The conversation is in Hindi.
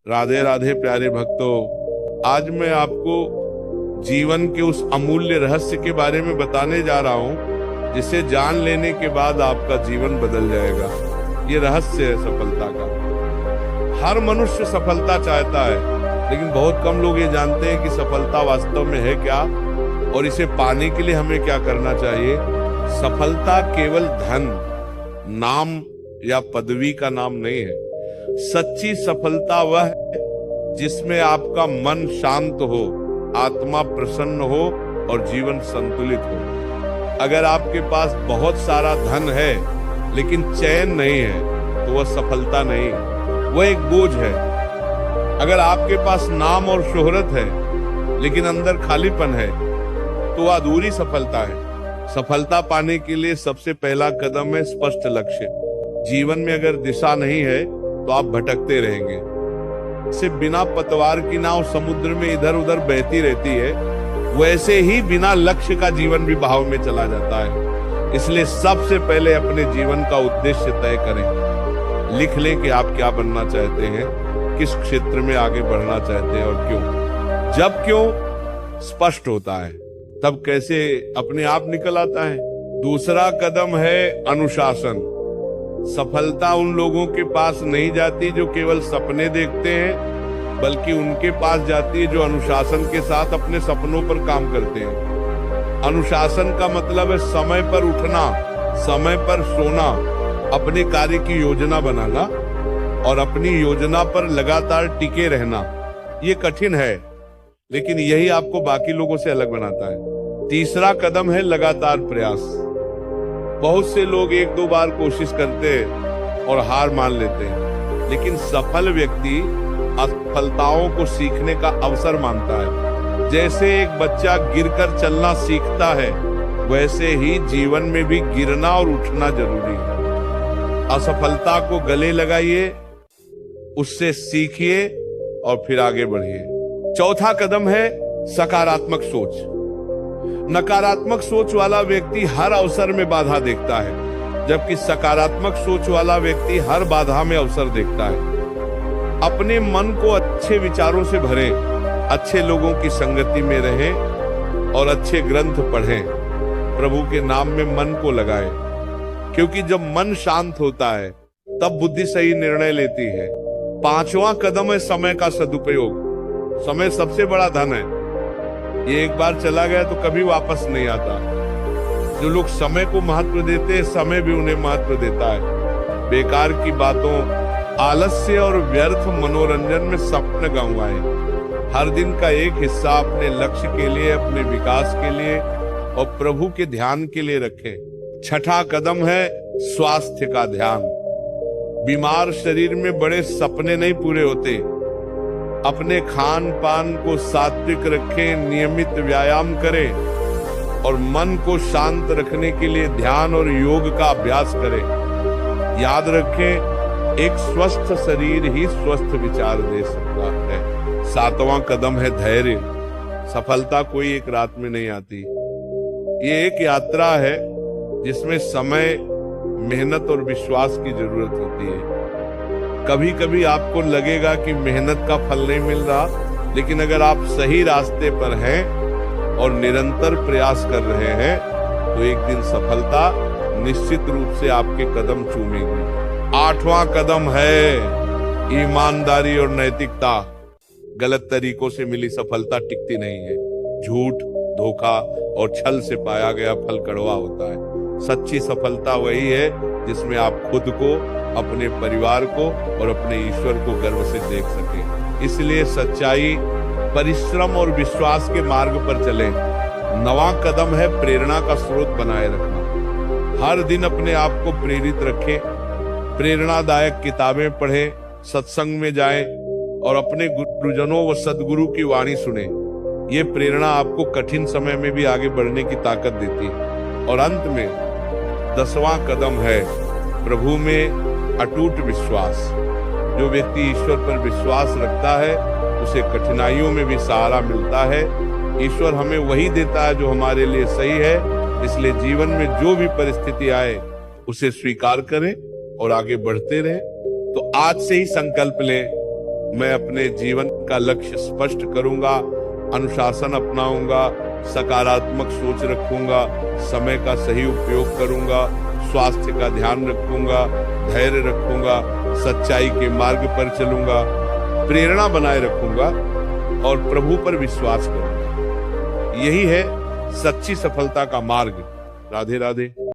राधे राधे प्यारे भक्तों, आज मैं आपको जीवन के उस अमूल्य रहस्य के बारे में बताने जा रहा हूं जिसे जान लेने के बाद आपका जीवन बदल जाएगा। ये रहस्य है सफलता का। हर मनुष्य सफलता चाहता है, लेकिन बहुत कम लोग ये जानते हैं कि सफलता वास्तव में है क्या और इसे पाने के लिए हमें क्या करना चाहिए। सफलता केवल धन, नाम या पदवी का नाम नहीं है। सच्ची सफलता वह है जिसमें आपका मन शांत हो, आत्मा प्रसन्न हो और जीवन संतुलित हो। अगर आपके पास बहुत सारा धन है लेकिन चैन नहीं है तो वह सफलता नहीं, वह एक बोझ है। अगर आपके पास नाम और शोहरत है लेकिन अंदर खालीपन है तो वह अधूरी सफलता है। सफलता पाने के लिए सबसे पहला कदम है स्पष्ट लक्ष्य। जीवन में अगर दिशा नहीं है तो आप भटकते रहेंगे। सिर्फ बिना पतवार की नाव समुद्र में इधर उधर बहती रहती है, वैसे ही बिना लक्ष्य का जीवन भी बहाव में चला जाता है। इसलिए सबसे पहले अपने जीवन का उद्देश्य तय करें। लिख लें कि आप क्या बनना चाहते हैं, किस क्षेत्र में आगे बढ़ना चाहते हैं और क्यों। जब क्यों स्पष्ट होता है तब कैसे अपने आप निकल आता है। दूसरा कदम है अनुशासन। सफलता उन लोगों के पास नहीं जाती जो केवल सपने देखते हैं, बल्कि उनके पास जाती है जो अनुशासन के साथ अपने सपनों पर काम करते हैं। अनुशासन का मतलब है समय पर उठना, समय पर सोना, अपने कार्य की योजना बनाना और अपनी योजना पर लगातार टिके रहना। ये कठिन है, लेकिन यही आपको बाकी लोगों से अलग बनाता है। तीसरा कदम है लगातार प्रयास। बहुत से लोग एक दो बार कोशिश करते और हार मान लेते हैं, लेकिन सफल व्यक्ति असफलताओं को सीखने का अवसर मानता है। जैसे एक बच्चा गिरकर चलना सीखता है, वैसे ही जीवन में भी गिरना और उठना जरूरी है। असफलता को गले लगाइए, उससे सीखिए और फिर आगे बढ़िए। चौथा कदम है सकारात्मक सोच। नकारात्मक सोच वाला व्यक्ति हर अवसर में बाधा देखता है, जबकि सकारात्मक सोच वाला व्यक्ति हर बाधा में अवसर देखता है। अपने मन को अच्छे विचारों से भरें, अच्छे लोगों की संगति में रहें और अच्छे ग्रंथ पढ़ें। प्रभु के नाम में मन को लगाएं, क्योंकि जब मन शांत होता है तब बुद्धि सही निर्णय लेती है। पांचवा कदम है समय का सदुपयोग। समय सबसे बड़ा धन है। ये एक बार चला गया तो कभी वापस नहीं आता। जो लोग समय को महत्व देते हैं, समय भी उन्हें महत्व देता है। बेकार की बातों, आलस्य और व्यर्थ मनोरंजन में स्वप्न गंवाएं। हर दिन का एक हिस्सा अपने लक्ष्य के लिए, अपने विकास के लिए और प्रभु के ध्यान के लिए रखें। छठा कदम है स्वास्थ्य का ध्यान। बीमार शरीर में बड़े सपने नहीं पूरे होते। अपने खान पान को सात्विक रखें, नियमित व्यायाम करें और मन को शांत रखने के लिए ध्यान और योग का अभ्यास करें। याद रखें, एक स्वस्थ शरीर ही स्वस्थ विचार दे सकता है। सातवां कदम है धैर्य। सफलता कोई एक रात में नहीं आती। ये एक यात्रा है जिसमें समय, मेहनत और विश्वास की जरूरत होती है। कभी कभी आपको लगेगा कि मेहनत का फल नहीं मिल रहा, लेकिन अगर आप सही रास्ते पर हैं और निरंतर प्रयास कर रहे हैं तो एक दिन सफलता निश्चित रूप से आपके कदम चूमेगी। आठवां कदम है ईमानदारी और नैतिकता। गलत तरीकों से मिली सफलता टिकती नहीं है। झूठ, धोखा और छल से पाया गया फल कड़वा होता है। सच्ची सफलता वही है जिसमें आप खुद को, अपने परिवार को और अपने ईश्वर को गर्व से देख सकें। इसलिए सच्चाई, परिश्रम और विश्वास के मार्ग पर चलें। नवा कदम है प्रेरणा का स्रोत बनाए रखना। हर दिन अपने आप को प्रेरित रखें, प्रेरणादायक किताबें पढ़ें, सत्संग में जाएं और अपने गुरुजनों व सदगुरु की वाणी सुने। ये प्रेरणा आपको कठिन समय में भी आगे बढ़ने की ताकत देती है। और अंत में 10वां कदम है प्रभु में अटूट विश्वास। जो व्यक्ति ईश्वर पर विश्वास रखता है उसे कठिनाइयों में भी सहारा मिलता है। ईश्वर हमें वही देता है जो हमारे लिए सही है। इसलिए जीवन में जो भी परिस्थिति आए उसे स्वीकार करें और आगे बढ़ते रहें। तो आज से ही संकल्प लें मैं अपने जीवन का लक्ष्य स्पष्ट करूंगा, अनुशासन अपनाऊंगा, सकारात्मक सोच रखूंगा, समय का सही उपयोग करूंगा, स्वास्थ्य का ध्यान रखूंगा, धैर्य रखूंगा, सच्चाई के मार्ग पर चलूंगा, प्रेरणा बनाए रखूंगा और प्रभु पर विश्वास करूंगा। यही है सच्ची सफलता का मार्ग। राधे राधे।